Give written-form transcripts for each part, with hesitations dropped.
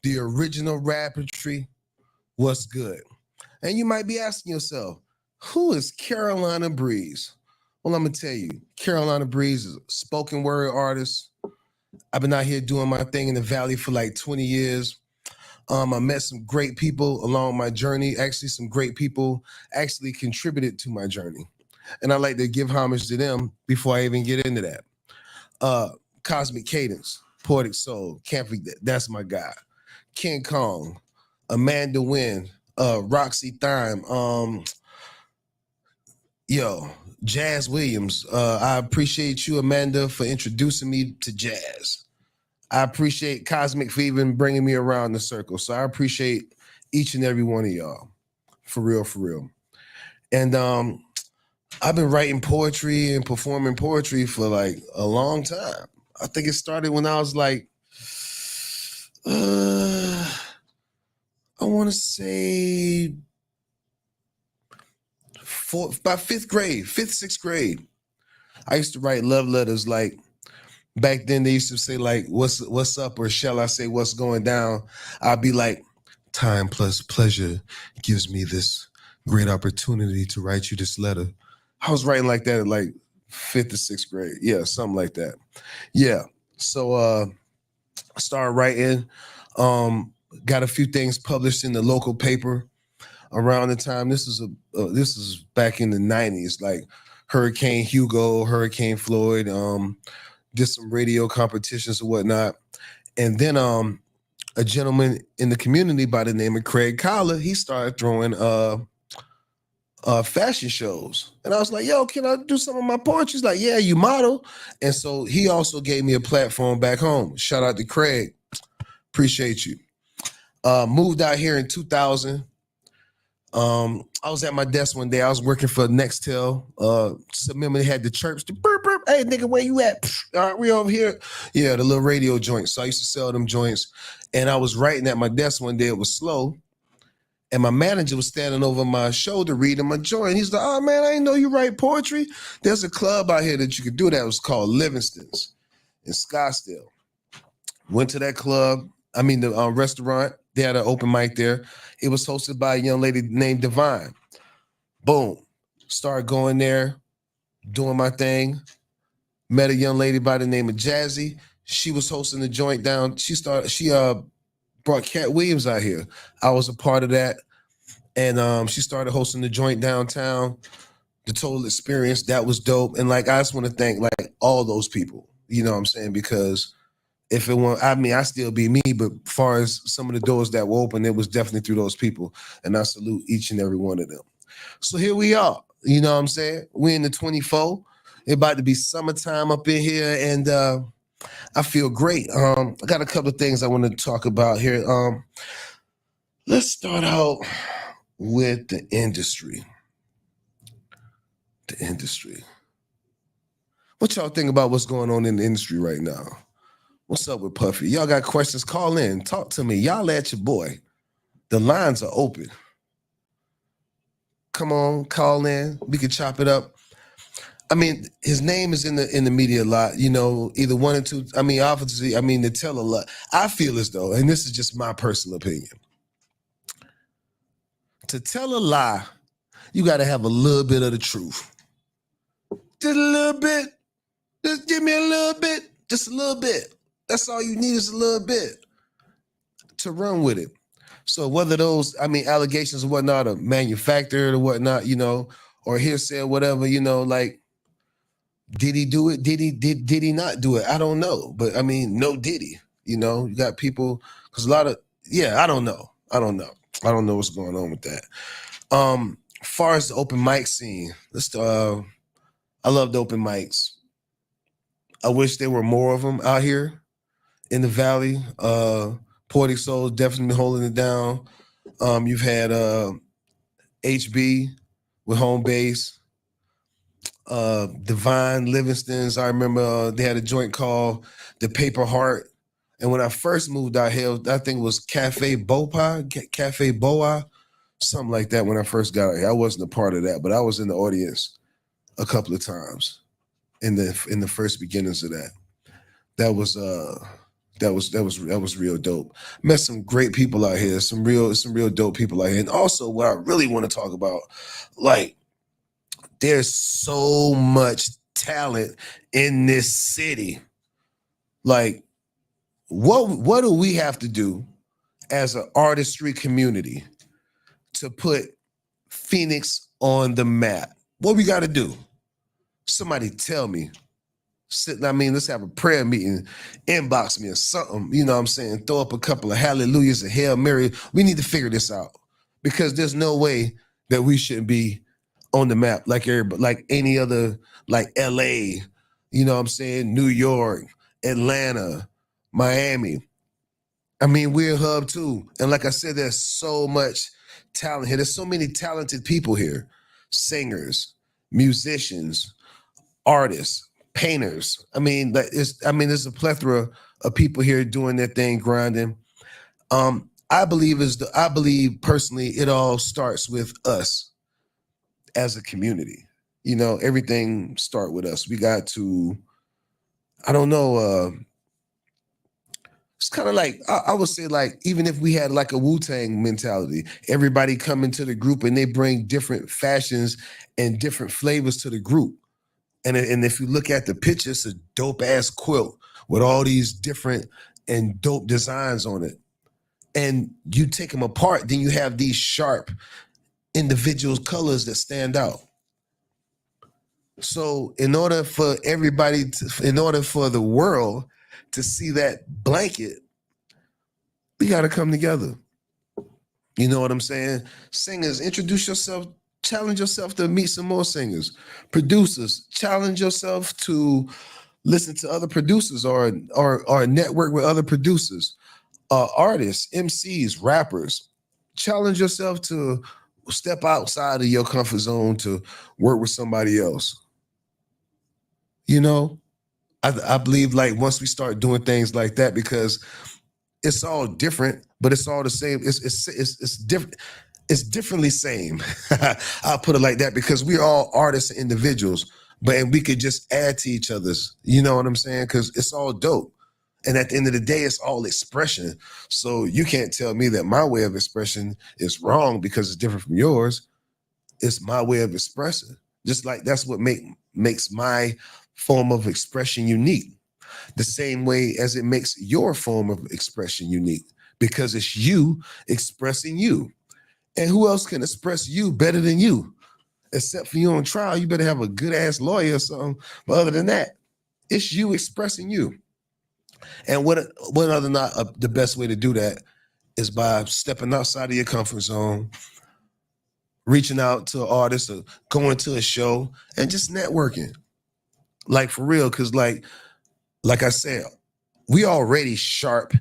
the original Rapotri. What's good? And you might be asking yourself, who is Carolina Breeze? Well, I'm gonna tell you, Carolina Breeze is a spoken word artist. I've been out here doing my thing in the Valley for like 20 years. I met some great people along my journey. Actually, some great people actually contributed to my journey. And I like to give homage to them before I even get into that. Uh, Cosmic Cadence, Poetic Soul, can't forget that's my guy. King Kong, Amanda Wynn, Roxy Thyme, yo, Jazz Williams. I appreciate you, Amanda, for introducing me to jazz. I appreciate Cosmic for even bringing me around the circle. So I appreciate each and every one of y'all. For real, for real. And I've been writing poetry and performing poetry for like a long time. I think it started when I was like, I want to say by fifth grade, fifth, sixth grade. I used to write love letters like back then they used to say like what's up or shall I say what's going down. I'd be like, time plus pleasure gives me this great opportunity to write you this letter. I was writing like that at like fifth or sixth grade. Yeah, something like that. Yeah. So I started writing, got a few things published in the local paper around the time. This is back in the 90s, like Hurricane Hugo, Hurricane Floyd, did some radio competitions and whatnot. And then a gentleman in the community by the name of Craig Collar, he started throwing fashion shows. And I was like, yo, can I do some of my poetry? He's like, yeah, you model. And so he also gave me a platform back home. Shout out to Craig. Appreciate you. Moved out here in 2000. I was at my desk one day. I was working for Nextel. Remember they had the chirps, the burp, burp. Hey, nigga, where you at? All right, we over here. Yeah, the little radio joints. So I used to sell them joints. And I was writing at my desk one day. It was slow. And my manager was standing over my shoulder reading my joint. He's like, oh, man, I didn't know you write poetry. There's a club out here that you could do that. It was called Livingston's in Scottsdale. Went to that club. I mean, the restaurant. They had an open mic there. It was hosted by a young lady named Divine. Boom. Started going there, doing my thing. Met a young lady by the name of Jazzy. She was hosting the joint down. She brought Cat Williams out here. I was a part of that. And she started hosting the joint downtown. The total experience, that was dope. And like, I just want to thank like all those people. You know what I'm saying? Because if it weren't, I mean, I still be me, but as far as some of the doors that were open, it was definitely through those people. And I salute each and every one of them. So here we are. You know what I'm saying? We're in the 24. It's about to be summertime up in here, and I feel great. I got a couple of things I want to talk about here. Let's start out with the industry. The industry. What y'all think about what's going on in the industry right now? What's up with Puffy? Y'all got questions? Call in. Talk to me. Y'all at your boy. The lines are open. Come on, call in. We can chop it up. I mean, his name is in the media a lot. You know, either one or two. I mean, obviously, to tell a lot. I feel as though, and this is just my personal opinion, to tell a lie, you got to have a little bit of the truth. Just a little bit. Just give me a little bit. Just a little bit. That's all you need is a little bit to run with it. So whether those, allegations and whatnot are manufactured or whatnot, or hearsay or whatever, like, did he do it? Did he not do it? I don't know. But no did he. You got people, because a lot of, I don't know. I don't know what's going on with that. Far as the open mic scene, I love the open mics. I wish there were more of them out here in the Valley. Poetic Soul definitely holding it down. You've had HB with Home Base, Divine Livingston's. I remember they had a joint called The Paper Heart. And when I first moved out here, I think it was Cafe Boa, something like that when I first got out here. I wasn't a part of that, but I was in the audience a couple of times in the first beginnings of that. That was That was real dope. Met some great people out here, some real dope people out here. And also what I really want to talk about, like, there's so much talent in this city. Like, what do we have to do as an artistry community to put Phoenix on the map? What we got to do? Somebody tell me. Let's have a prayer meeting, inbox me or something, you know what I'm saying? Throw up a couple of hallelujahs and Hail Mary. We need to figure this out because there's no way that we shouldn't be on the map like everybody, like any other, like LA, you know what I'm saying? New York, Atlanta, Miami. I mean, we're a hub too. And like I said, there's so much talent here. There's so many talented people here, singers, musicians, artists, painters. There's a plethora of people here doing their thing, grinding. I believe personally, it all starts with us as a community. You know, everything start with us. We got to, I don't know, it's kind of like I would say, like, even if we had like a Wu-Tang mentality, everybody come into the group and they bring different fashions and different flavors to the group. And if you look at the picture, it's a dope ass quilt with all these different and dope designs on it. And you take them apart, then you have these sharp individual colors that stand out. So in order for the world to see that blanket, we got to come together. You know what I'm saying? Singers, introduce yourself, challenge yourself to meet some more singers. Producers, challenge yourself to listen to other producers or network with other producers. Artists, MCs, rappers, challenge yourself to step outside of your comfort zone to work with somebody else. You know, I believe, like, once we start doing things like that, because it's all different, but it's all the same. It's different. It's differently same. I'll put it like that, because we're all artists and individuals, and we could just add to each other's. You know what I'm saying? Because it's all dope. And at the end of the day, it's all expression. So you can't tell me that my way of expression is wrong because it's different from yours. It's my way of expressing. Just like that's what makes my form of expression unique. The same way as it makes your form of expression unique, because it's you expressing you. And who else can express you better than you? Except for you on trial, you better have a good ass lawyer or something. But other than that, it's you expressing you. And what other not the best way to do that is by stepping outside of your comfort zone, reaching out to an artist or going to a show and just networking. Like, for real, because like I said, we already sharp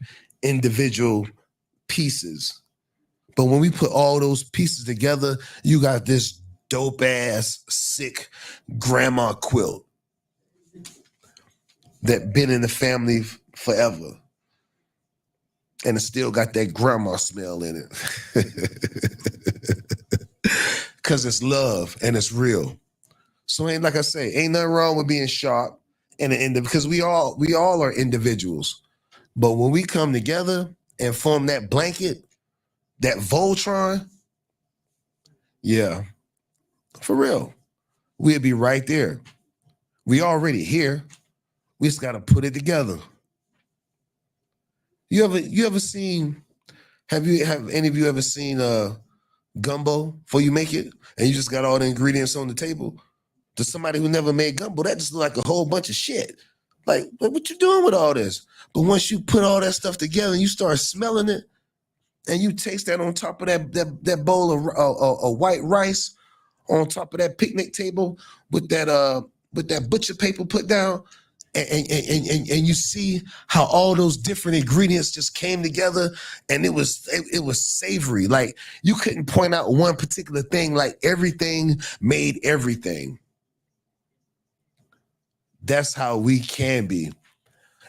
individual pieces. But when we put all those pieces together, you got this dope ass, sick grandma quilt that been in the family forever. And it still got that grandma smell in it. Because it's love and it's real. So like I say, ain't nothing wrong with being sharp because we all are individuals. But when we come together and form that blanket, that Voltron, yeah, for real, we'll be right there. We already here. We just gotta put it together. You ever seen? Have any of you ever seen gumbo before you make it, and you just got all the ingredients on the table? To somebody who never made gumbo, that just look like a whole bunch of shit. Like, what you doing with all this? But once you put all that stuff together and you start smelling it, and you taste that on top of that bowl of white rice, on top of that picnic table with that butcher paper put down, and you see how all those different ingredients just came together, and it was savory. Like, you couldn't point out one particular thing. Like, everything made everything. That's how we can be,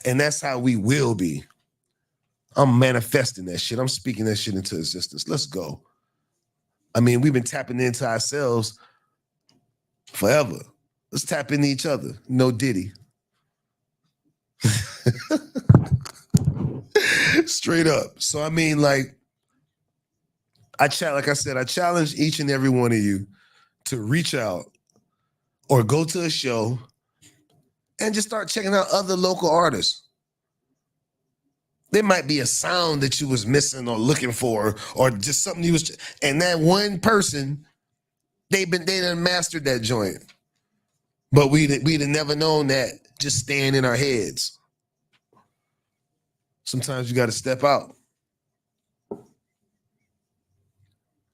and that's how we will be. I'm manifesting that shit. I'm speaking that shit into existence. Let's go. I mean, we've been tapping into ourselves forever. Let's tap into each other. No Diddy. Straight up. So I mean, like I challenge each and every one of you to reach out or go to a show and just start checking out other local artists. There might be a sound that you was missing or looking for, or just something you was, and that one person, they done mastered that joint. But we'd have never known that just staying in our heads. Sometimes you got to step out.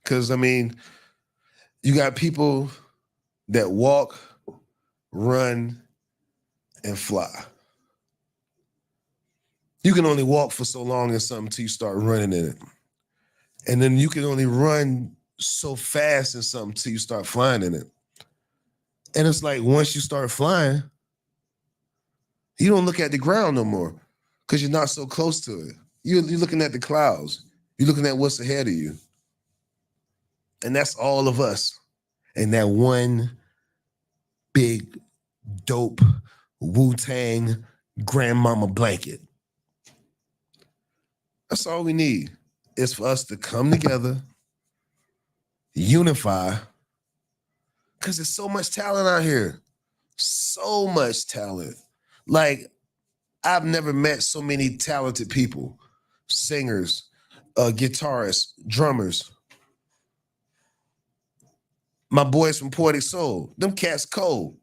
Because, I mean, you got people that walk, run, and fly. You can only walk for so long in something until you start running in it. And then you can only run so fast in something until you start flying in it. And it's like once you start flying, you don't look at the ground no more because you're not so close to it. You're looking at the clouds. You're looking at what's ahead of you. And that's all of us. And that one big, dope, Wu-Tang grandmama blanket. That's all we need is for us to come together, unify, because there's so much talent out here. So much talent. Like, I've never met so many talented people, singers, guitarists, drummers. My boys from Poetic Soul, them cats cold.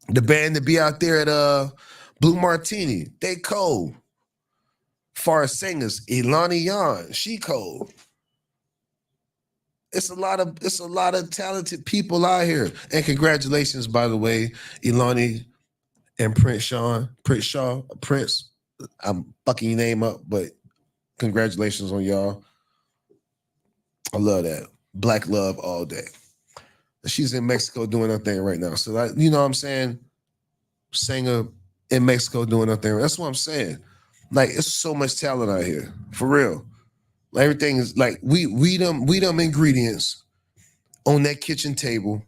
The band that be out there at Blue Martini, they cold. Far as singers, Ilani Yan, she cold. It's a lot of talented people out here. And congratulations, by the way, Ilani and Prince. I'm fucking your name up, but congratulations on y'all. I love that. Black love all day. She's in Mexico doing her thing right now. So you know what I'm saying? Singer in Mexico doing her thing. That's what I'm saying. Like, it's so much talent out here. For real. Like, everything is like we them ingredients on that kitchen table,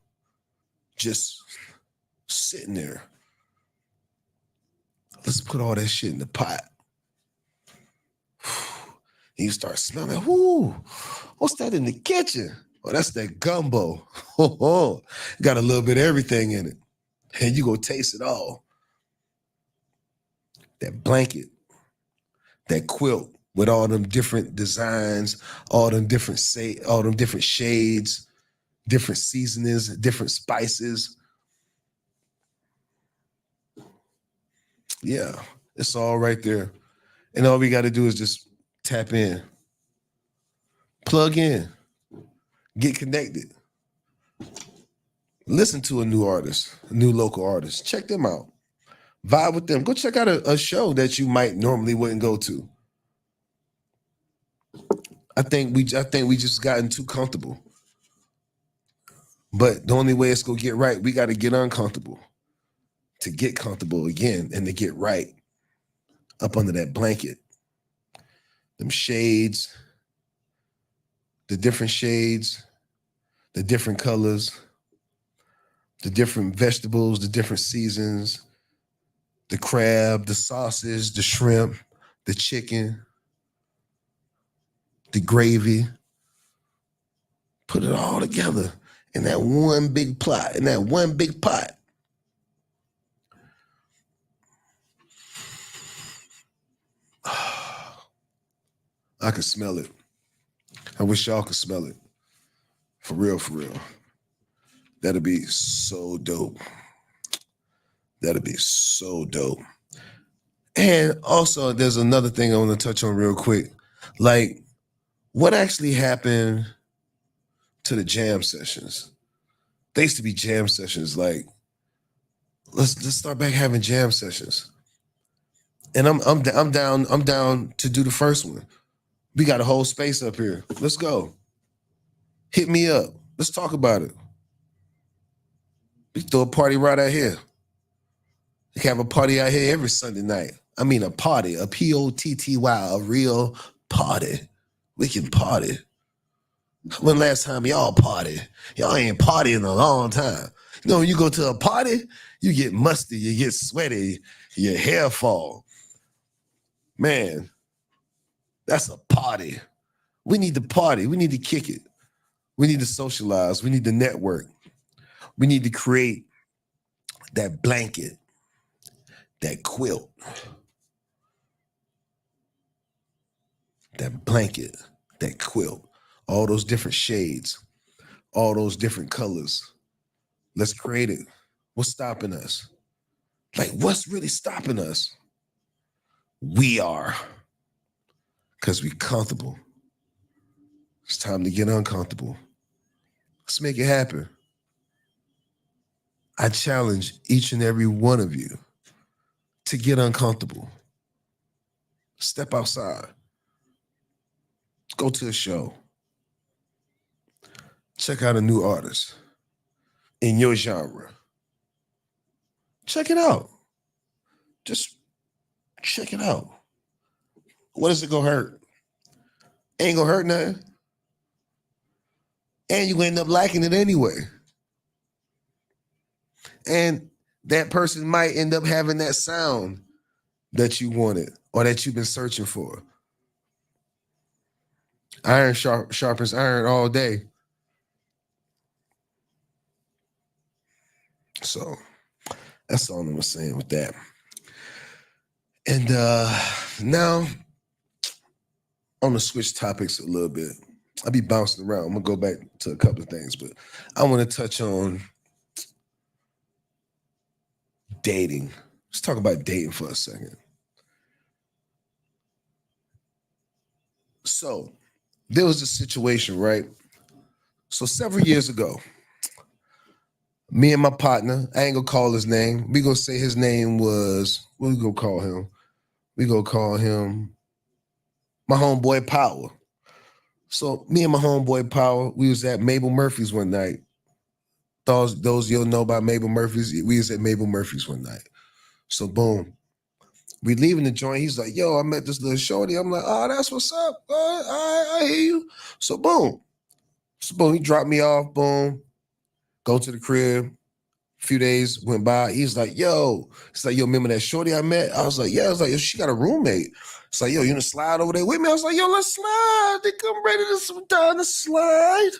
just sitting there. Let's put all that shit in the pot. You start smelling, whoo, what's that in the kitchen? Oh, that's that gumbo. Got a little bit of everything in it. And you go taste it all. That blanket, that quilt with all them different designs, all them different shades, different seasonings, different spices. Yeah, it's all right there. And all we got to do is just tap in, plug in, get connected. Listen to a new artist, a new local artist. Check them out. Vibe with them. Go check out a show that you might normally wouldn't go to. I think we just gotten too comfortable. But the only way it's gonna get right, we got to get uncomfortable to get comfortable again and to get right up under that blanket. Them shades, the different shades, the different colors, the different vegetables, the different seasons, the crab, the sausage, the shrimp, the chicken, the gravy. Put it all together in that one big pot, in that one big pot. I can smell it. I wish y'all could smell it. For real, for real. That'd be so dope. That'd be so dope. And also, there's another thing I want to touch on real quick. Like, what actually happened to the jam sessions? They used to be jam sessions. Like, let's start back having jam sessions. And I'm down to do the first one. We got a whole space up here. Let's go. Hit me up. Let's talk about it. We throw a party right out here. We can have a party out here every Sunday night. I mean, a party, a Potty, a real party. We can party. When last time y'all partied? Y'all ain't partying in a long time. You know, when you go to a party, you get musty, you get sweaty, your hair fall. Man, that's a party. We need to party. We need to kick it. We need to socialize. We need to network. We need to create that blanket, that quilt, that blanket, that quilt, all those different shades, all those different colors. Let's create it. What's stopping us? Like, what's really stopping us? We are, because we're comfortable. It's time to get uncomfortable. Let's make it happen. I challenge each and every one of you to get uncomfortable. Step outside. Go to a show. Check out a new artist in your genre. Check it out. Just check it out. What is it gonna hurt? Ain't gonna hurt nothing. And you end up liking it anyway. And that person might end up having that sound that you wanted or that you've been searching for. Iron sharpens iron all day. So that's all I'm saying with that. And now I'm gonna switch topics a little bit. I'll be bouncing around. I'm gonna go back to a couple of things, but I want to touch on dating. Let's talk about dating for a second. So there was a situation, right? So several years ago, me and my partner, I ain't gonna call his name. We gonna say his name was, what we gonna call him? We gonna call him my homeboy Power. So me and my homeboy Power, we was at Mabel Murphy's one night. Those you'll know about Mabel Murphy's, we was at Mabel Murphy's one night. So boom, we leaving the joint. He's like, yo, I met this little shorty. I'm like, oh, that's what's up. I hear you. So boom. He dropped me off, boom. Go to the crib. A few days went by. He's like, yo, remember that shorty I met? I was like, yeah. I was like, yo, she got a roommate. It's like, yo, you gonna slide over there with me? I was like, yo, let's slide. They come ready to down the slide.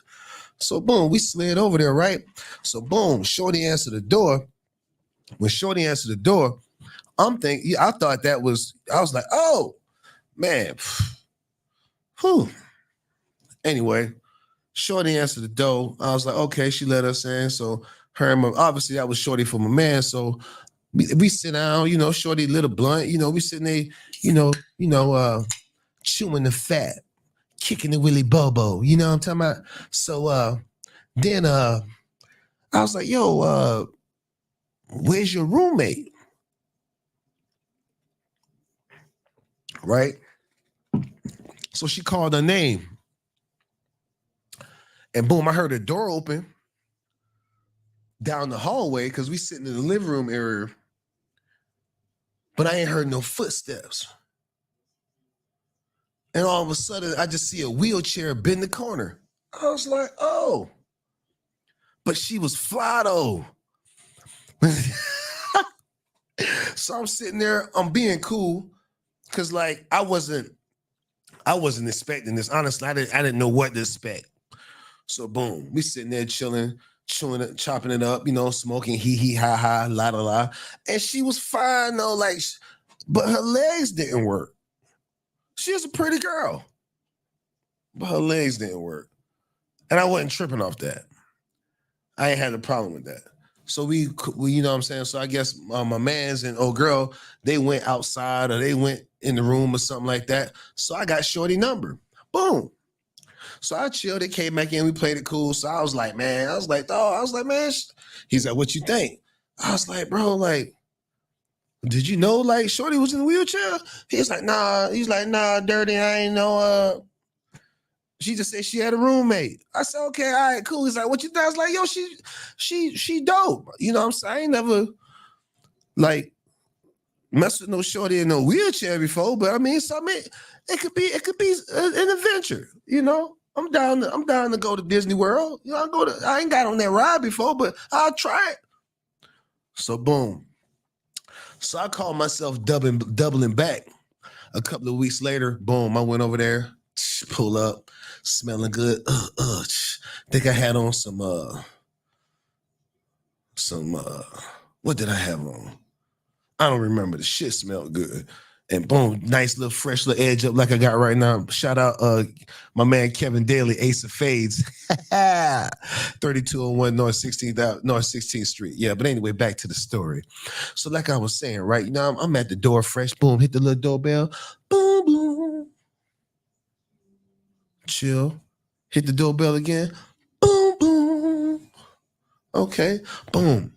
So boom, we slid over there, right? So boom, shorty answered the door. When shorty answered the door, I thought that was, I was like, oh, man. Whew. Anyway, shorty answered the door. I was like, okay, she let us in. So her and obviously that was shorty for my man. So we sit down, shorty lit a blunt, we sitting there, chewing the fat, kicking the Willy Bobo, you know what I'm talking about? So then I was like, yo, where's your roommate? Right? So she called her name. And boom, I heard a door open down the hallway because we sitting in the living room area. But I ain't heard no footsteps. And all of a sudden, I just see a wheelchair bend the corner. I was like, oh. But she was fly though. So I'm sitting there, I'm being cool. Cause like I wasn't expecting this. Honestly, I didn't know what to expect. So boom, we sitting there chilling, chewing it, chopping it up, smoking hee ha ha, la la la. And she was fine though, but her legs didn't work. She was a pretty girl, but her legs didn't work. And I wasn't tripping off that. I ain't had a problem with that. So we you know what I'm saying? So I guess my mans and old girl, they went outside or they went in the room or something like that. So I got shorty number. Boom. So I chilled. They came back in. We played it cool. So I was like, man. He's like, what you think? I was like, bro, did you know shorty was in the wheelchair? He's like, nah. He's like, nah, dirty. I ain't know. She just said she had a roommate. I said, okay, all right, cool. He's like, what you think? I was like, yo, she dope. You know what I'm saying? I ain't never messed with no shorty in no wheelchair before, but I mean, it could be an adventure, I'm down to go to Disney World. I ain't got on that ride before, but I'll try it. So boom. So I call myself doubling back. A couple of weeks later, boom, I went over there, pull up, smelling good. Think I had on some what did I have on? I don't remember. The shit smelled good. And boom, nice little fresh little edge up like I got right now. Shout out my man Kevin Daly, Ace of Fades. 3201 North 16th Street. Yeah, but anyway, back to the story. So like I was saying, right? You know, I'm at the door fresh. Boom, hit the little doorbell. Boom, boom. Chill. Hit the doorbell again. Boom, boom. Okay. Boom.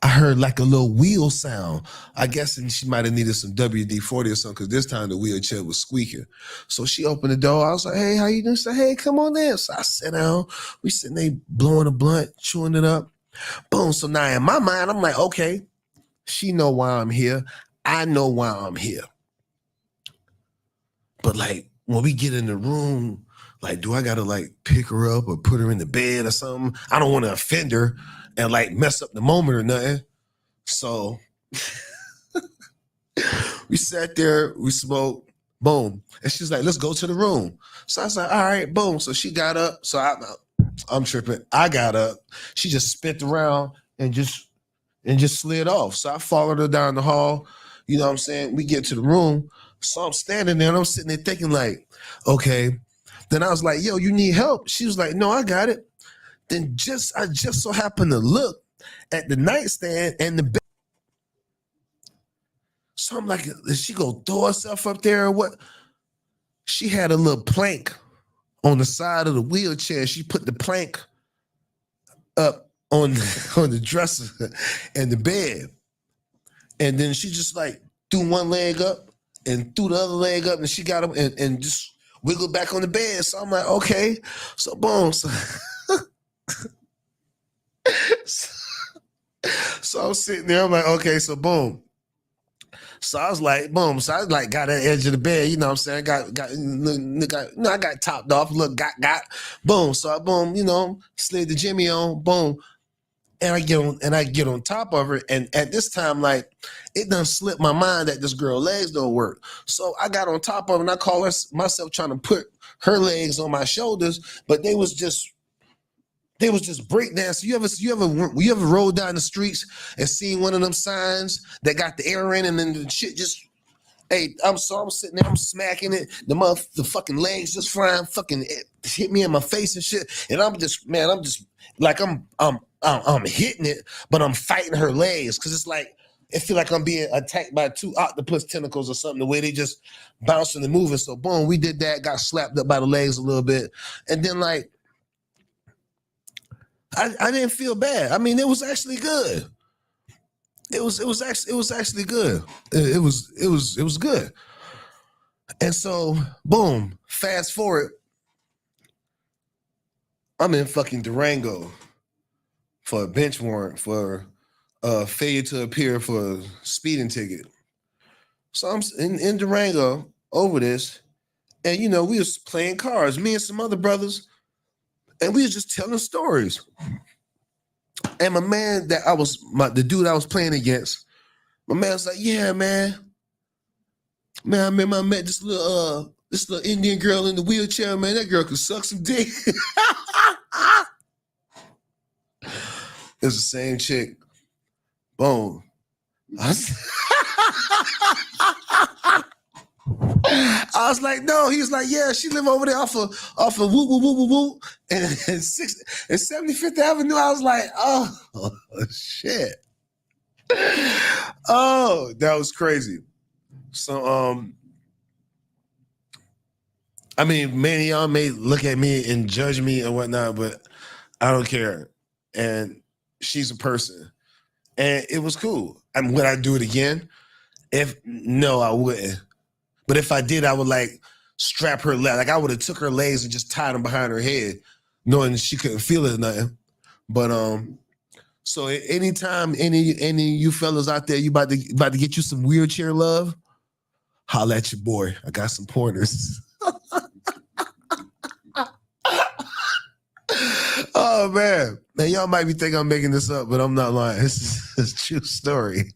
I heard like a little wheel sound. I guess she might have needed some WD-40 or something because this time the wheelchair was squeaking. So she opened the door. I was like, hey, how you doing? She said, hey, come on in. So I sat down. We sitting there blowing a blunt, chewing it up. Boom. So now in my mind, I'm like, okay, she know why I'm here. I know why I'm here. But like when we get in the room, like, do I gotta like pick her up or put her in the bed or something? I don't want to offend her and like mess up the moment or nothing. So we sat there, we smoked, boom. And she's like, let's go to the room. So I was like, all right, boom. So she got up. So I'm tripping. I got up. She just spent around and just slid off. So I followed her down the hall. You know what I'm saying? We get to the room. So I'm standing there and I'm sitting there thinking like, okay. Then I was like, yo, you need help? She was like, no, I got it. Then I just so happened to look at the nightstand and the bed. So I'm like, is she gonna throw herself up there or what? She had a little plank on the side of the wheelchair. She put the plank up on the dresser and the bed. And then she just like threw one leg up and threw the other leg up and she got up and just wiggled back on the bed. So I'm like, okay. So boom. So I'm sitting there. I'm like, okay, so boom. So I was like, boom. So I like got at the edge of the bed. You know what I'm saying? I got topped off. Look, got. Boom. So I boom. You know, slid the Jimmy on. Boom. And I get on top of her. And at this time, like, it done slipped my mind that this girl legs don't work. So I got on top of her and I call myself trying to put her legs on my shoulders, but they was just breakdancing. You ever rode down the streets and seen one of them signs that got the air in and then the shit just, hey, I'm sitting there, I'm smacking it. The fucking legs just flying, fucking hit me in my face and shit. And I'm just like I'm hitting it, but I'm fighting her legs because it's like it feel like I'm being attacked by two octopus tentacles or something. The way they just bouncing and moving. So boom, we did that. Got slapped up by the legs a little bit, and then like I didn't feel bad. I mean, it was actually good. It was actually good. It was good. And so boom, fast forward. I'm in fucking Durango for a bench warrant for failure to appear for a speeding ticket. So I'm in Durango over this, and you know, we was playing cards, me and some other brothers, and we was just telling stories. And my man the dude I was playing against, my man was like, yeah, man, I remember I met this little Indian girl in the wheelchair, man. That girl could suck some dick. It's the same chick. Boom. I was like, no. He was like, yeah, she live over there off of whoop, whoop, whoop, whoop, whoop. And 75th Avenue. I was like, oh, shit. Oh, that was crazy. So, I mean, many of y'all may look at me and judge me and whatnot, but I don't care. And she's a person. And it was cool. I mean, would I do it again? No, I wouldn't. But if I did, I would like strap her leg. Like I would have took her legs and just tied them behind her head, knowing she couldn't feel it or nothing. But so anytime any of you fellas out there, you about to get you some wheelchair love, holla at your boy. I got some pointers. Oh man, y'all might be thinking I'm making this up, but I'm not lying. This is a true story.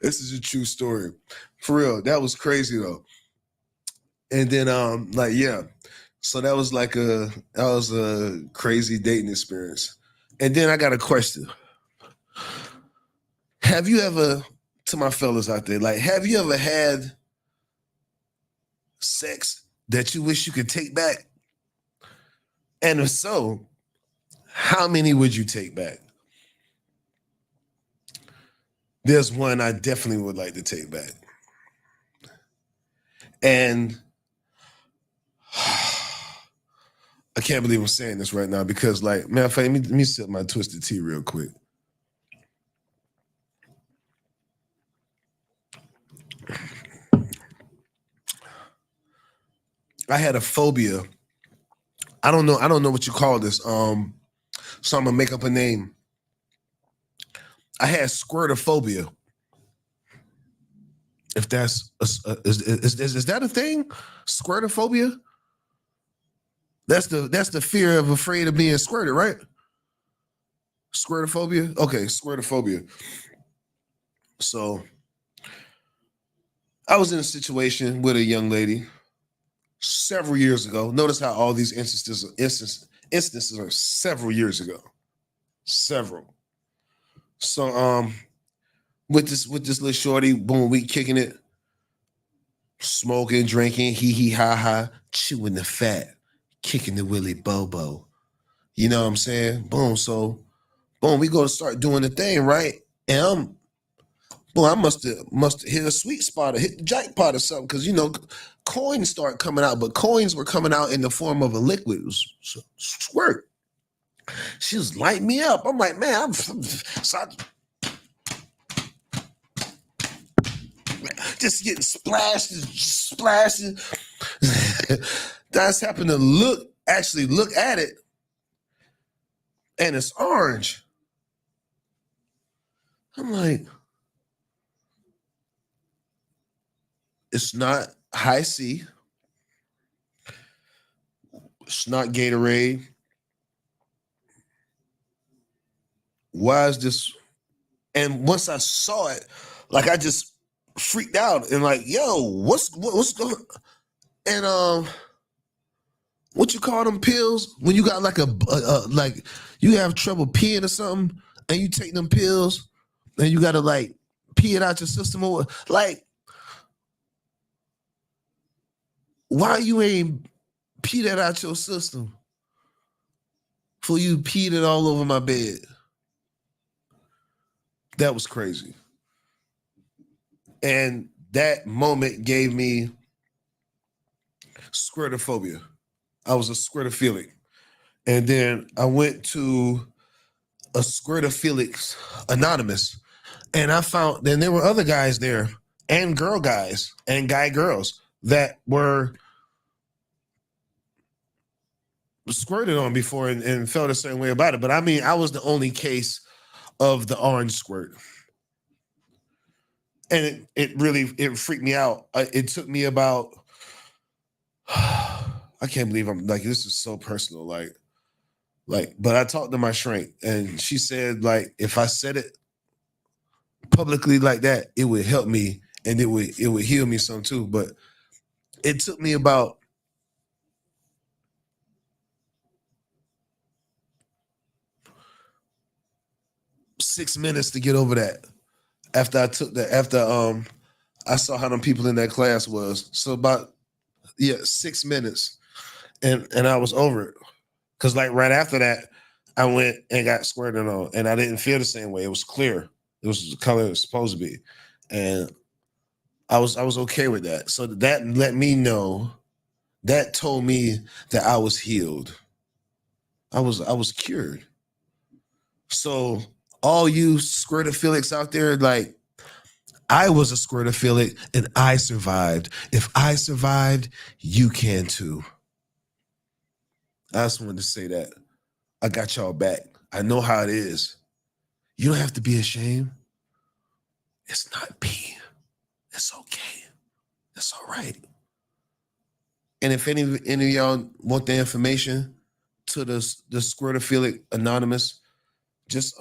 This This is a true story. For real. That was crazy though. And then like yeah. So that was a crazy dating experience. And then I got a question. Have you ever, to my fellas out there, like, have you ever had sex that you wish you could take back? And if so, how many would you take back? There's one I definitely would like to take back. And I can't believe I'm saying this right now because, like, matter of fact, let me sip my twisted tea real quick. I had a phobia. I don't know what you call this. So I'm gonna make up a name. I had squirtophobia. If that's is that a thing? Squirtophobia? That's the fear of afraid of being squirted, right? Squirtophobia? Okay, squirtophobia. So I was in a situation with a young lady several years ago. Notice how all these instances are several years ago. Several. So with this little shorty, boom, we kicking it, smoking, drinking, hee hee ha ha, chewing the fat, kicking the willy bobo. You know what I'm saying? Boom. So boom, we go to start doing the thing, right? And I must have hit a sweet spot or hit the jackpot or something, because coins start coming out, but coins were coming out in the form of a liquid. It was squirt. She was lighting me up. I'm like, man, just getting splashed, splashing. That's happened to actually look at it, and it's orange. I'm like, it's not high C. It's not Gatorade. Why is this? And once I saw it, like, I just freaked out and like, yo, what's going? And what you call them pills when you got like like you have trouble peeing or something, and you take them pills and you gotta like pee it out your system, or like, why you ain't pee that out your system before you peed it all over my bed? That was crazy. And that moment gave me squirtophobia. I was a squirtophilic. And then I went to a Squirtophilics Anonymous, and I found then there were other guys there, and girl guys and guy girls that were squirted on before and felt a certain way about it. But I mean, I was the only case of the orange squirt. And it freaked me out. It took me about I can't believe I'm like, this is so personal. Like, but I talked to my shrink, and she said, like, if I said it publicly like that, it would help me, and it would heal me some too. But it took me about 6 minutes to get over that. After I saw how them people in that class was. So about 6 minutes, and I was over it. Cause like right after that, I went and got squirted on, and I didn't feel the same way. It was clear. It was the color it was supposed to be, and I was okay with that. So that let me know. That told me that I was healed. I was cured. So all you squirtophilics out there, like, I was a squirtophilic and I survived. If I survived, you can too. I just wanted to say that. I got y'all back. I know how it is. You don't have to be ashamed. It's not pee. It's okay. It's all right. And if any of y'all want the information to the Squirtophilic Anonymous, just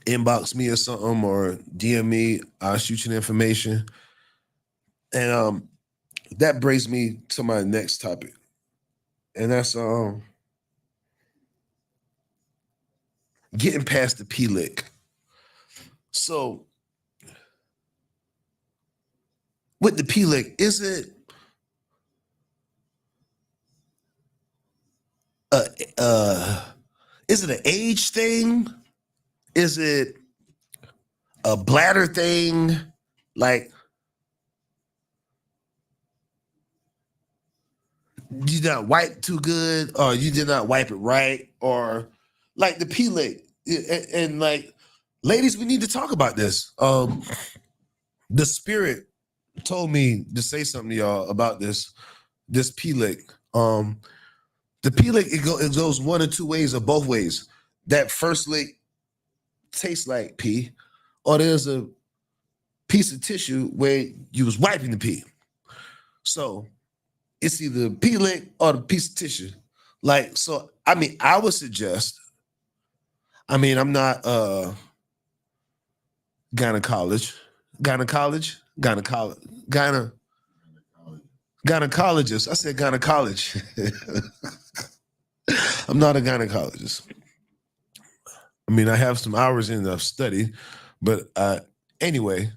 inbox me or something or DM me. I'll shoot you the information. And that brings me to my next topic. And that's getting past the P lick. So with the P lick, a is it an age thing? Is it a bladder thing? Like, you did not wipe too good, or you did not wipe it right, or like the P lick. And like, ladies, we need to talk about this. The spirit told me to say something to y'all about this P lick. The P lick, it goes one or two ways or both ways. That first lick tastes like pee, or there's a piece of tissue where you was wiping the pee. So it's either the P lick or the piece of tissue. Like, so I mean, I would suggest, I mean, I'm not gynecologist, gynecologist, gynecologist. I said gynecologist. I'm not a gynecologist. I mean, I have some hours in of study, but anyway,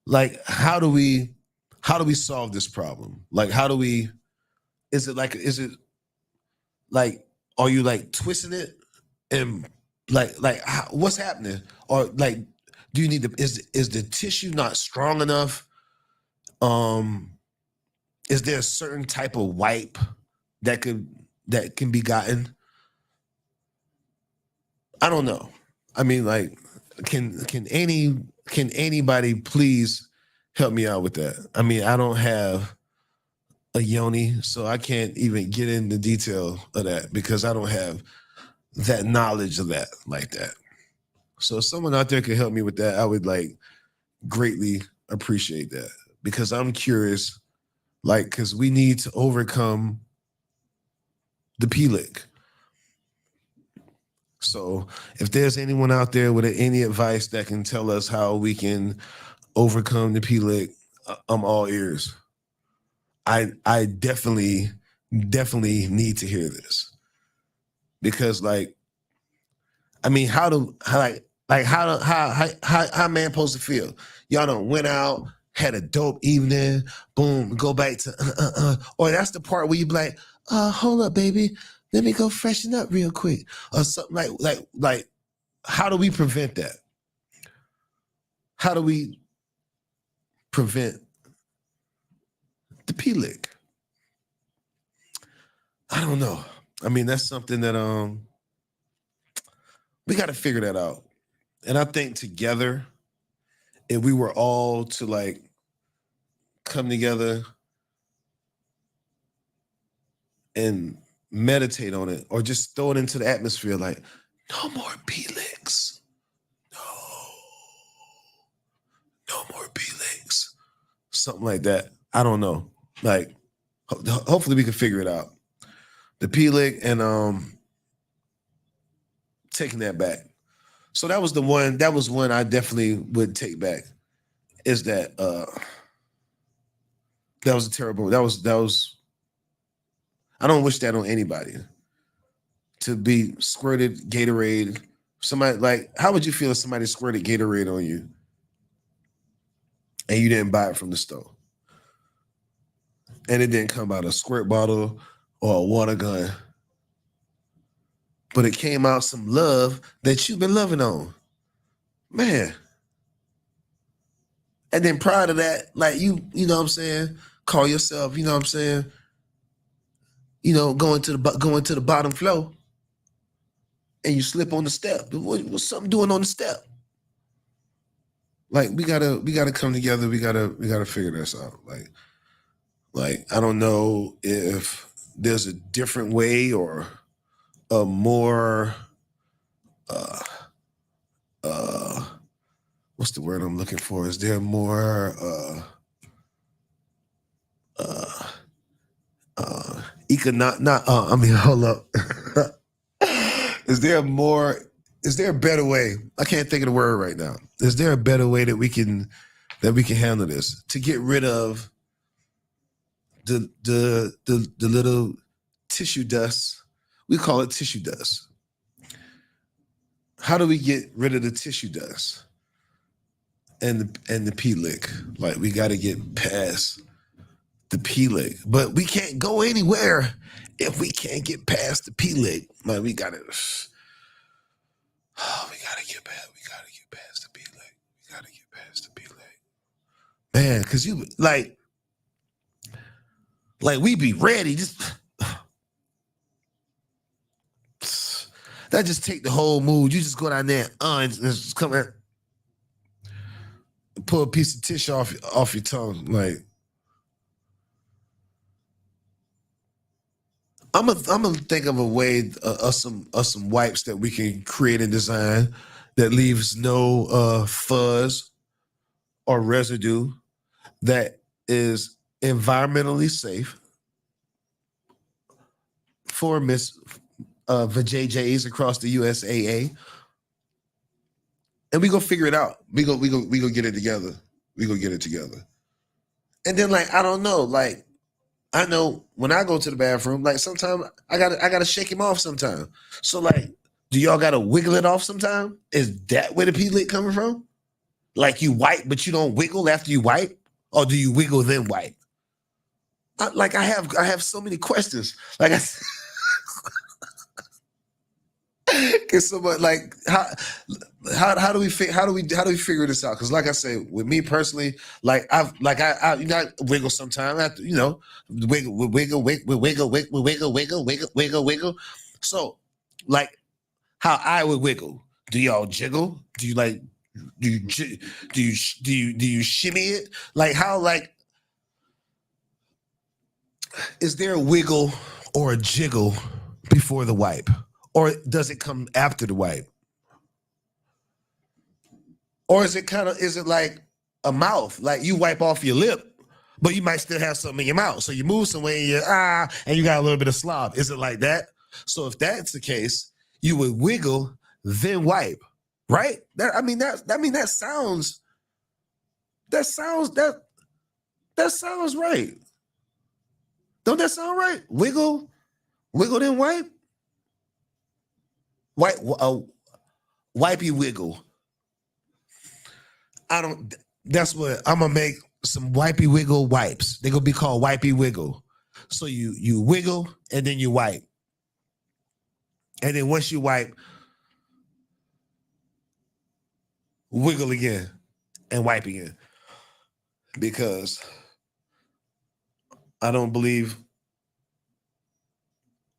like, how do we solve this problem? Like, is it like, are you like twisting it and what's happening? Or like, do you need to, is the tissue not strong enough? Is there a certain type of wipe that can be gotten? I don't know. I mean, like, can anybody please help me out with that? I mean, I don't have a yoni, so I can't even get into detail of that because I don't have that knowledge of that like that. So if someone out there could help me with that, I would like greatly appreciate that because I'm curious, like, because we need to overcome the P lick. So if there's anyone out there with any advice that can tell us how we can overcome the P lick, I'm all ears. I definitely need to hear this because, like, I mean, how man supposed to feel? Y'all done went out, had a dope evening, boom, go back to or that's the part where you be like, hold up, baby, let me go freshen up real quick, or something like. How do we prevent that? How do we prevent the P lick? I don't know. I mean, that's something that we got to figure that out. And I think together, if we were all to like come together and meditate on it, or just throw it into the atmosphere, like, no more P licks. No more P licks. Something like that. I don't know. Like, hopefully we can figure it out. The P lick and taking that back. So that was one I definitely would take back. Is that that was a terrible, that was I don't wish that on anybody. To be squirted Gatorade. Somebody, like, how would you feel if somebody squirted Gatorade on you and you didn't buy it from the store? And it didn't come out a squirt bottle or a water gun. But it came out some love that you've been loving on. Man. And then prior to that, like, you know what I'm saying, call yourself, you know what I'm saying, going to the bottom floor and you slip on the step. What's something doing on the step? Like, we gotta come together. We gotta figure this out. Like I don't know if there's a different way or a more what's the word I'm looking for? Is there more hold up. Is there more Is there a better way? I can't think of the word right now. Is there a better way that we can handle this to get rid of the little tissue dust? We call it tissue dust. How do we get rid of the tissue dust and the P lick? Like we got to get past the P lick, but we can't go anywhere if we can't get past the P lick. Like we gotta get past. We gotta get past the P lick. We gotta get past the P lick, man. Cause you like we be ready. Just that just take the whole mood. You just go down there and just come in, pull a piece of tissue off your tongue. Like I'm gonna think of a way of some wipes that we can create and design that leaves no fuzz or residue, that is environmentally safe for VJJs across the USAA, and we go figure it out. We go get it together. We go get it together. And then like I don't know, like I know when I go to the bathroom, like sometimes I gotta shake him off sometimes. So like, do y'all gotta wiggle it off sometime? Is that where the P lick coming from? Like you wipe, but you don't wiggle after you wipe, or do you wiggle then wipe? I have so many questions. Like I. Cause somebody like how do we figure this out? Because like I say, with me personally, like I wiggle sometimes. I have to, wiggle. So like how I would wiggle. Do y'all jiggle? Do you like do you shimmy it? Like how like is there a wiggle or a jiggle before the wipe? Or does it come after the wipe? Or is it like a mouth? Like you wipe off your lip, but you might still have something in your mouth. So you move somewhere and you got a little bit of slob. Is it like that? So if that's the case, you would wiggle, then wipe, right? That sounds right. Don't that sound right? Wiggle, then wipe. Wipey wiggle. That's what I'm gonna make, some wipey wiggle wipes. They're gonna be called wipey wiggle. So you wiggle and then you wipe. And then once you wipe, wiggle again and wipe again. Because I don't believe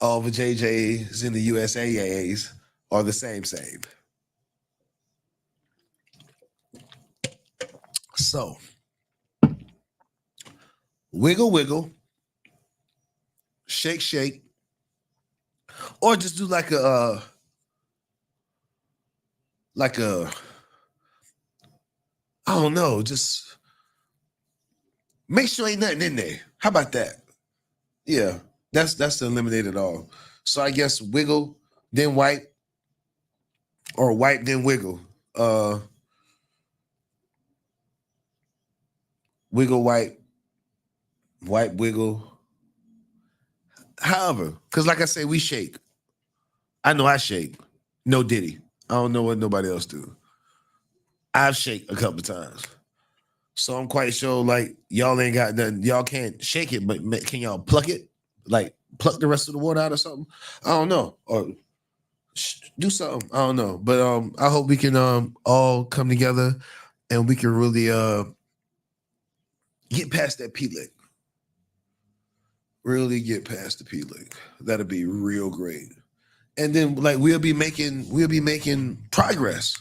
all the JJs in the USAAs are the same. So, wiggle, shake, or just do like a I don't know, just make sure ain't nothing in there. How about that? Yeah, that's to eliminate it all. So I guess wiggle, then wipe, or wipe then wiggle. Wiggle, wipe, wiggle. However, because like I say, we shake. I know I shake. No Diddy. I don't know what nobody else do. I've shake a couple times. So I'm quite sure like y'all ain't got nothing. Y'all can't shake it, but can y'all pluck it? Like pluck the rest of the water out or something? I don't know. Or do something. I don't know. But I hope we can all come together and we can really get past that P lick. Really get past the P lick. That'll be real great. And then like we'll be making progress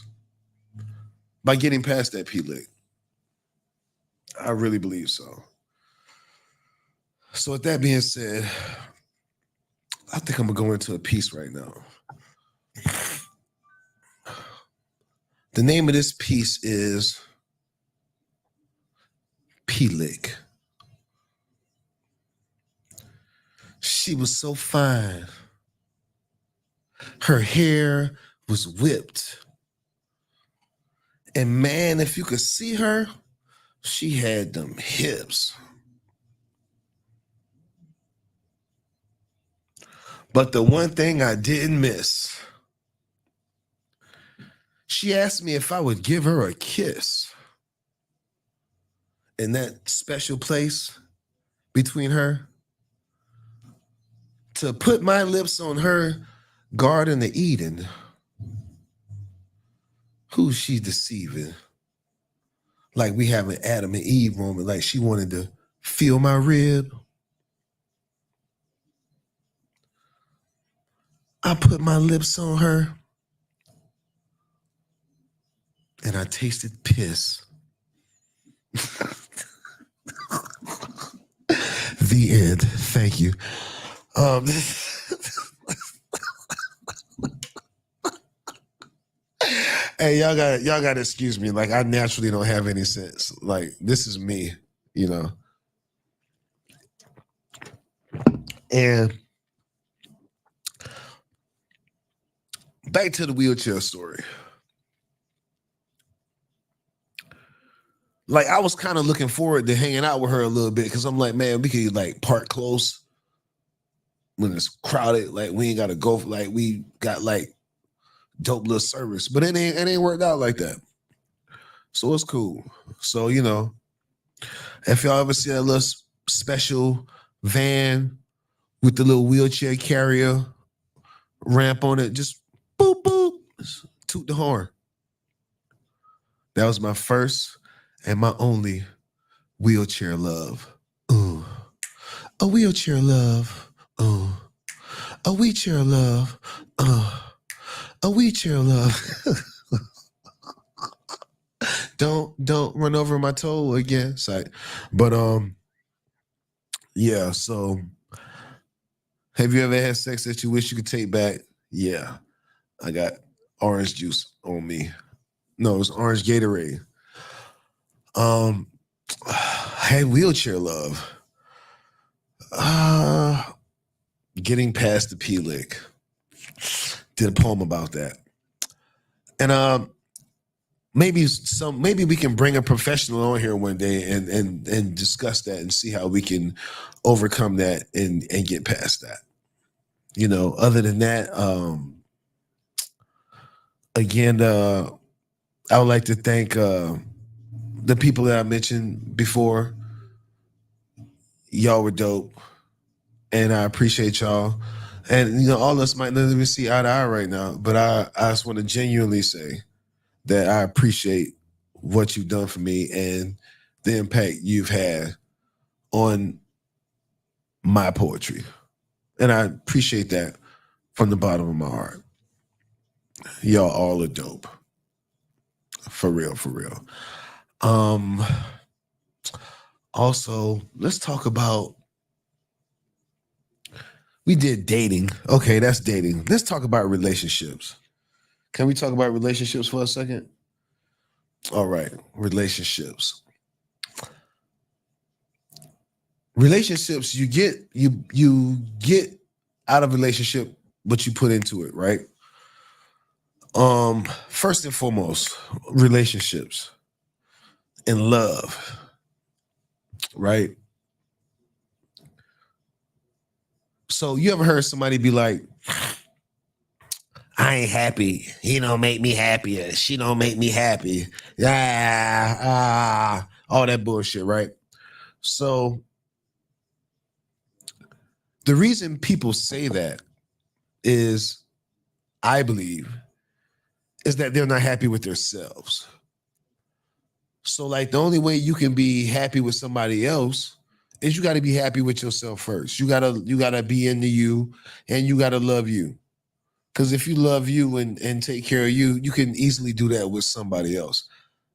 by getting past that P lick. I really believe so. So with that being said, I think I'm gonna go into a piece right now. The name of this piece is P lick. She was so fine. Her hair was whipped. And man, if you could see her, she had them hips. But the one thing I didn't miss, she asked me if I would give her a kiss in that special place between her, to put my lips on her Garden of Eden. Who's she deceiving? Like we have an Adam and Eve moment, like she wanted to feel my rib. I put my lips on her and I tasted piss. The end. Thank you. Hey, y'all gotta excuse me. Like I naturally don't have any sense. Like this is me, you know. And back to the wheelchair story. Like I was kind of looking forward to hanging out with her a little bit because I'm like, man, we could like park close when it's crowded. Like we ain't gotta go. Like we got like dope little service, but it ain't worked out like that. So it's cool. So if y'all ever see that little special van with the little wheelchair carrier ramp on it, just boop boop, just toot the horn. That was my first and my only wheelchair love. Ooh, a wheelchair love. Ooh, a wheelchair love. A wheelchair love. Don't run over my toe again. Sorry. But yeah, so have you ever had sex that you wish you could take back? Yeah. I got orange juice on me. No, it was orange Gatorade. I had wheelchair love. Getting past the P-Lick. Did a poem about that. And maybe we can bring a professional on here one day and discuss that and see how we can overcome that and get past that. Other than that, again, I would like to thank the people that I mentioned before. Y'all were dope, and I appreciate y'all. And all of us might not even see eye to eye right now, but I just want to genuinely say that I appreciate what you've done for me and the impact you've had on my poetry. And I appreciate that from the bottom of my heart. Y'all all are dope. For real, for real. Also, let's talk about, we did dating. Okay, that's dating. Let's talk about relationships. Can we talk about relationships for a second? All right, relationships. Relationships, you get out of relationship what you put into it, right? First and foremost, relationships and love, right? So you ever heard somebody be like, I ain't happy. He don't make me happier. She don't make me happy. All that bullshit, right? So the reason people say that is, I believe, is that they're not happy with themselves. So like the only way you can be happy with somebody else is you got to be happy with yourself first. You gotta be into you and you gotta love you. Because if you love you and take care of you, you can easily do that with somebody else.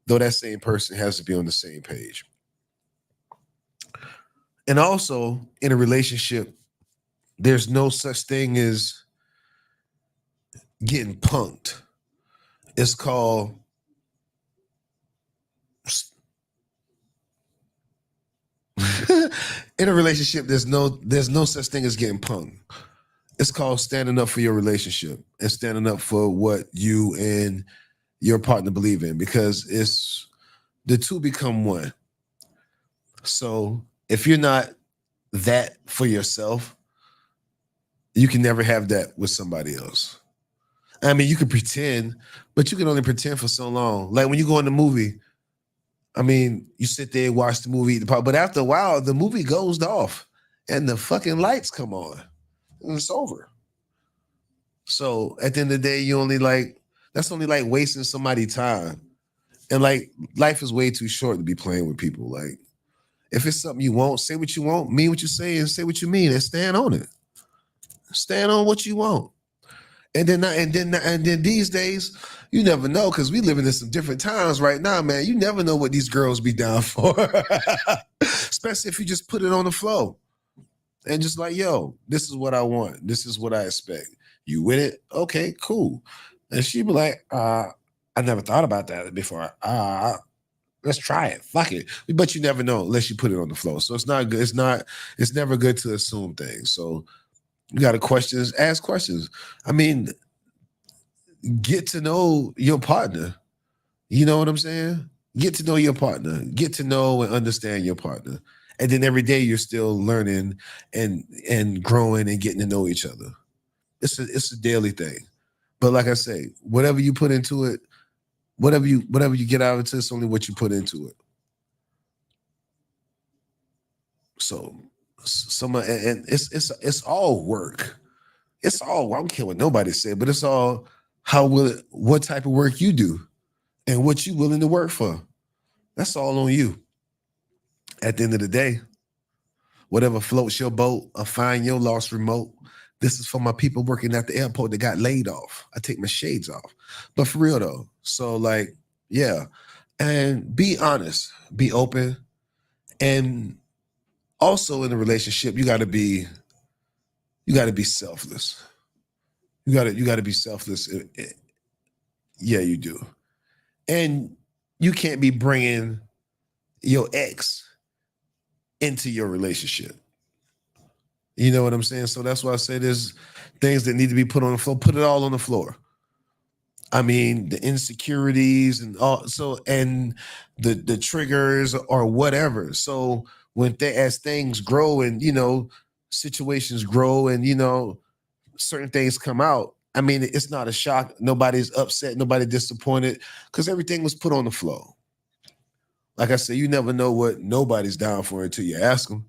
Though that same person has to be on the same page. And also in a relationship, there's no such thing as getting punked. It's called in a relationship, there's no such thing as getting punked. It's called standing up for your relationship and standing up for what you and your partner believe in, because it's the two become one. So if you're not that for yourself, you can never have that with somebody else. I mean, you can pretend, but you can only pretend for so long. Like when you go in the movie, I mean, you sit there, watch the movie, but after a while, the movie goes off and the fucking lights come on and it's over. So at the end of the day, you only like, that's only like wasting somebody's time. And like, life is way too short to be playing with people. Like, if it's something you want, say what you want, mean what you say, and say what you mean, and stand on it. Stand on what you want. And then these days, you never know, because we living in some different times right now, man. You never know what these girls be down for. Especially if you just put it on the floor. And just like, yo, this is what I want. This is what I expect. You with it? Okay, cool. And she be like, I never thought about that before. Let's try it. Fuck it. But you never know unless you put it on the floor. So it's not good. It's never good to assume things. So you got to questions, ask questions. I mean, get to know your partner. You know what I'm saying? Get to know your partner. Get to know and understand your partner. And then every day you're still learning and growing and getting to know each other. It's a daily thing. But like I say, whatever you put into it, whatever you get out of it, it's only what you put into it. So some and it's all work. It's all, I don't care what nobody said, but it's all what type of work you do and what you willing to work for. That's all on you. At the end of the day, whatever floats your boat or find your lost remote. This is for my people working at the airport that got laid off. I take my shades off. But for real though. So like, yeah. And be honest, be open. And also in a relationship, you gotta be selfless. You gotta be selfless. Yeah, you do. And you can't be bringing your ex into your relationship. You know what I'm saying? So that's why I say there's things that need to be put on the floor. Put it all on the floor. I mean, the insecurities and all, so, and the triggers or whatever. So as things grow and situations grow and certain things come out. I mean, it's not a shock. Nobody's upset. Nobody disappointed because everything was put on the floor. Like I said, you never know what nobody's down for until you ask them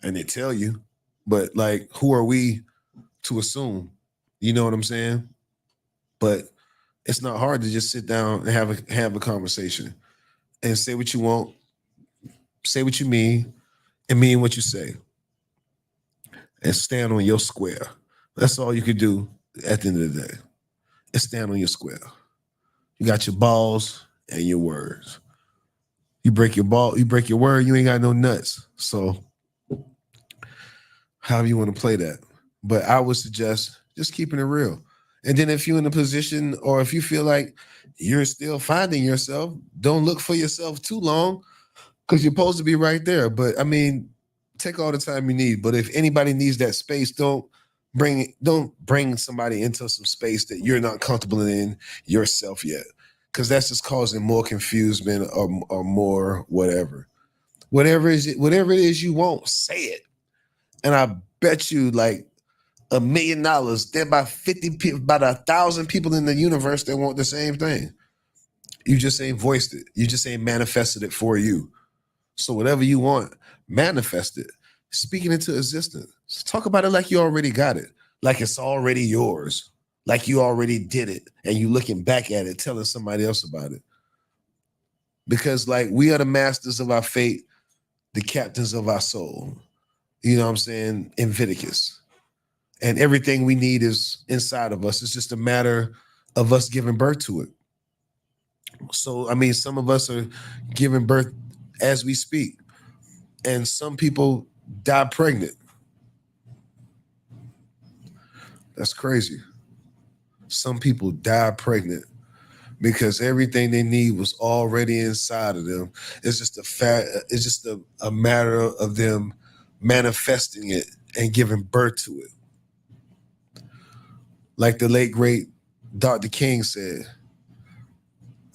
and they tell you. But like, who are we to assume? You know what I'm saying? But it's not hard to just sit down and have a conversation and say what you want, say what you mean, and mean what you say, and stand on your square. That's all you can do at the end of the day. Is stand on your square. You got your balls and your words. You break your ball, you break your word, you ain't got no nuts. So however you want to play that. But I would suggest just keeping it real. And then if you're in a position or if you feel like you're still finding yourself, don't look for yourself too long because you're supposed to be right there. But I mean, take all the time you need. But if anybody needs that space, don't bring somebody into some space that you're not comfortable in yourself yet. Because that's just causing more confusion or more whatever. Whatever it is you want, say it. And I bet you like $1,000,000. There are about 50 people, about 1,000 people in the universe that want the same thing. You just ain't voiced it. You just ain't manifested it for you. So whatever you want, manifest it. Speaking into existence. Talk about it like you already got it. Like it's already yours. Like you already did it. And you looking back at it, telling somebody else about it. Because like we are the masters of our fate, the captains of our soul. You know what I'm saying? In Leviticus. And everything we need is inside of us. It's just a matter of us giving birth to it. So, I mean, some of us are giving birth as we speak. And some people die pregnant. That's crazy. Some people die pregnant because everything they need was already inside of them. It's just a matter of them manifesting it and giving birth to it. Like the late great Dr. King said,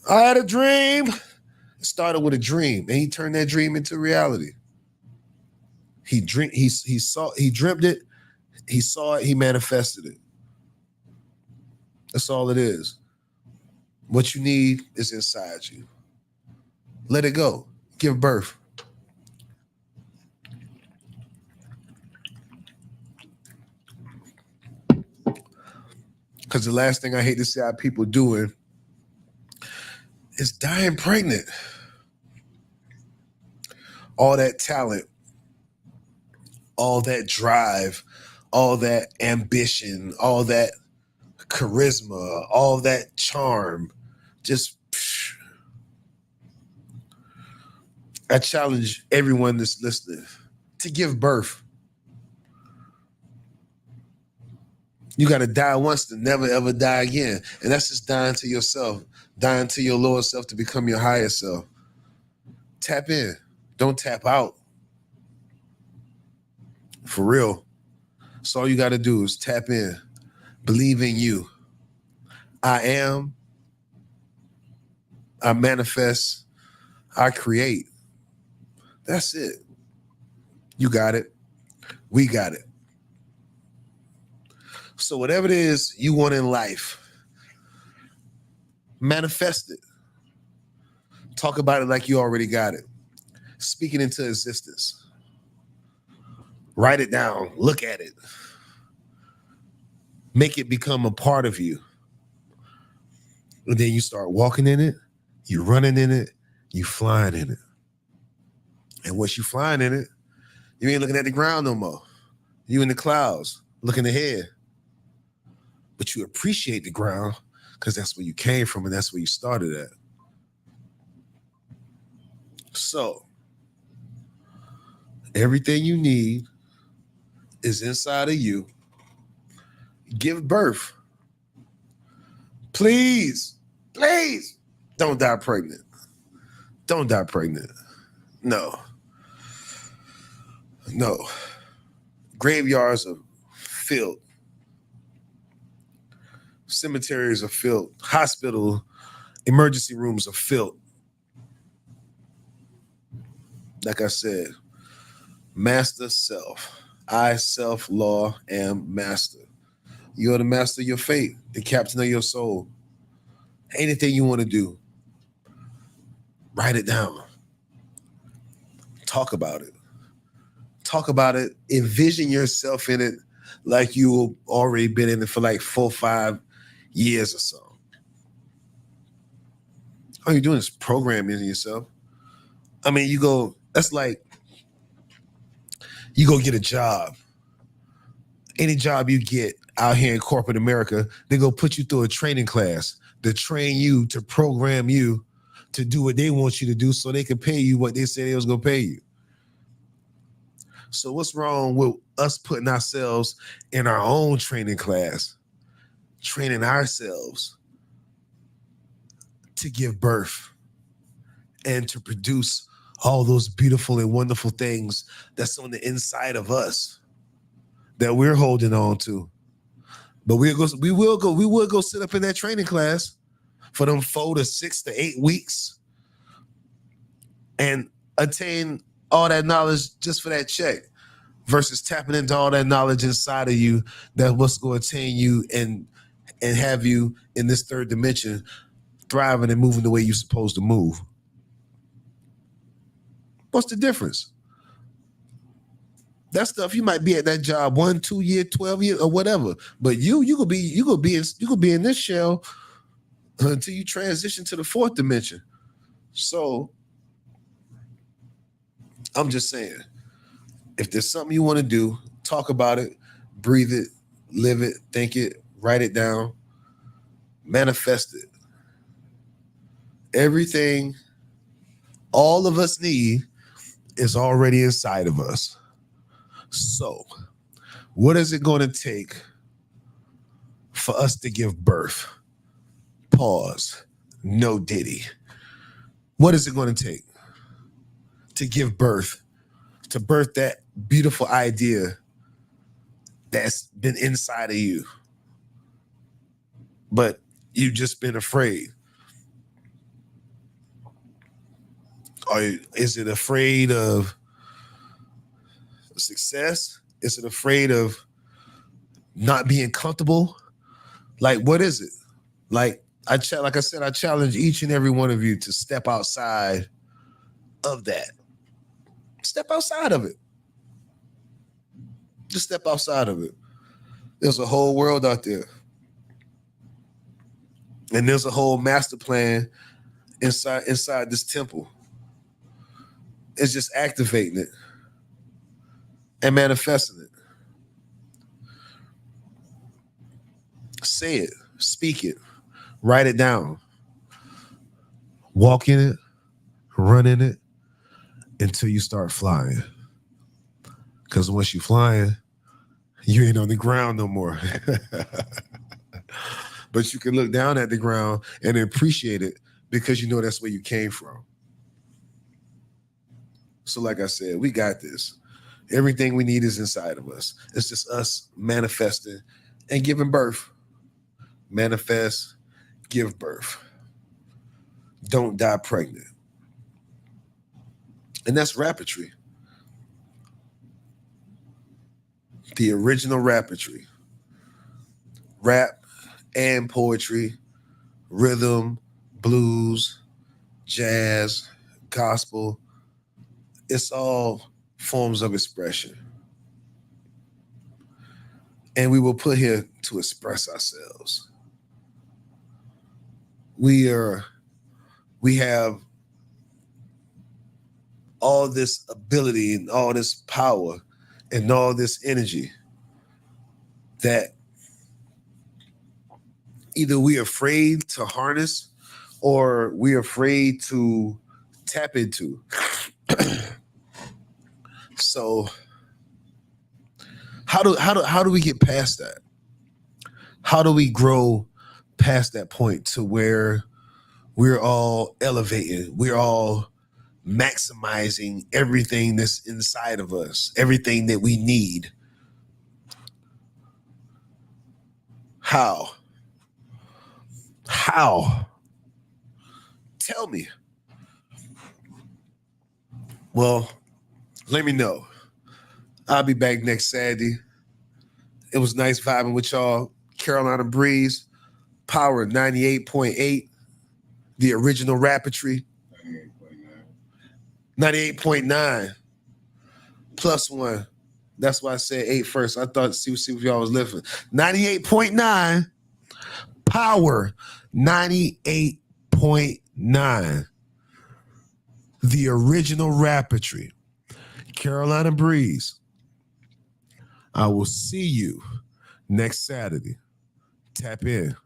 I had a dream. It started with a dream, and he turned that dream into reality. He dreamt it, he saw it, he manifested it. That's all it is. What you need is inside you. Let it go. Give birth. Because the last thing I hate to see our people doing is dying pregnant. All that talent, all that drive, all that ambition, all that charisma, all that charm, just I challenge everyone that's listening to give birth. You got to die once to never ever die again. And that's just dying to yourself, dying to your lower self to become your higher self. Tap in. Don't tap out. For real. So all you got to do is tap in. Believe in you. I am. I manifest. I create. That's it. You got it. We got it. So whatever it is you want in life, manifest it. Talk about it like you already got it. Speak it into existence. Write it down. Look at it. Make it become a part of you. And then you start walking in it. You running in it. You flying in it. And once you flying in it, you ain't looking at the ground no more. You in the clouds, looking ahead. But you appreciate the ground because that's where you came from and that's where you started at. So, everything you need is inside of you. Give birth. Please, please don't die pregnant. Don't die pregnant. No. No. Graveyards are filled. Cemeteries are filled. Hospital emergency rooms are filled. Like I said, master self. I, self, law, am master. You're the master of your fate, the captain of your soul. Anything you want to do, write it down. Talk about it. Talk about it. Envision yourself in it like you already been in it for like 4 or 5 years or so. All you're doing is programming yourself. I mean, that's like you go get a job. Any job you get out here in corporate America, they go put you through a training class to train you, to program you to do what they want you to do so they can pay you what they said they was going to pay you. So what's wrong with us putting ourselves in our own training class, training ourselves to give birth and to produce all those beautiful and wonderful things that's on the inside of us that we're holding on to. But we will go sit up in that training class for them 4 to 6 to 8 weeks and attain all that knowledge just for that check versus tapping into all that knowledge inside of you that what's going to attain you and have you in this third dimension thriving and moving the way you're supposed to move. What's the difference? That stuff you might be at that job 1, 2 year, 12 years, or whatever. But you could be in this shell until you transition to the fourth dimension. So I'm just saying, if there's something you want to do, talk about it, breathe it, live it, think it, write it down, manifest it. Everything all of us need is already inside of us. So, what is it going to take for us to give birth? Pause. No Diddy. What is it going to take to give birth, to birth that beautiful idea that's been inside of you? but you've just been afraid. Or is it afraid of success? Is it afraid of not being comfortable? Like, what is it? Like like I said, I challenge each and every one of you to step outside of that. Step outside of it. Just step outside of it. There's a whole world out there. And there's a whole master plan inside this temple. It's just activating it and manifesting it. Say it, speak it, write it down, walk in it, run in it until you start flying. Because once you're flying, you ain't on the ground no more. But you can look down at the ground and appreciate it because you know that's where you came from. So like I said, we got this. Everything we need is inside of us. It's just us manifesting and giving birth. Manifest, give birth. Don't die pregnant. And that's Rapotri. The original Rapotri. Rap and poetry, rhythm, blues, jazz, gospel. It's all forms of expression. And we were put here to express ourselves. We have all this ability and all this power and all this energy that either we're afraid to harness or we're afraid to tap into. So how do we get past that? How do we grow past that point to where we're all elevating, we're all maximizing everything that's inside of us, everything that we need? How? Tell me. Well, let me know. I'll be back next Saturday. It was nice vibing with y'all. Carolina Breeze, Power 98.8, the original Rapotri. 98.9 plus one. That's why I said 8 first. I thought see if y'all was listening. 98.9 Power 98.9. The original Rapotri. Carolina Breeze. I will see you next Saturday. Tap in.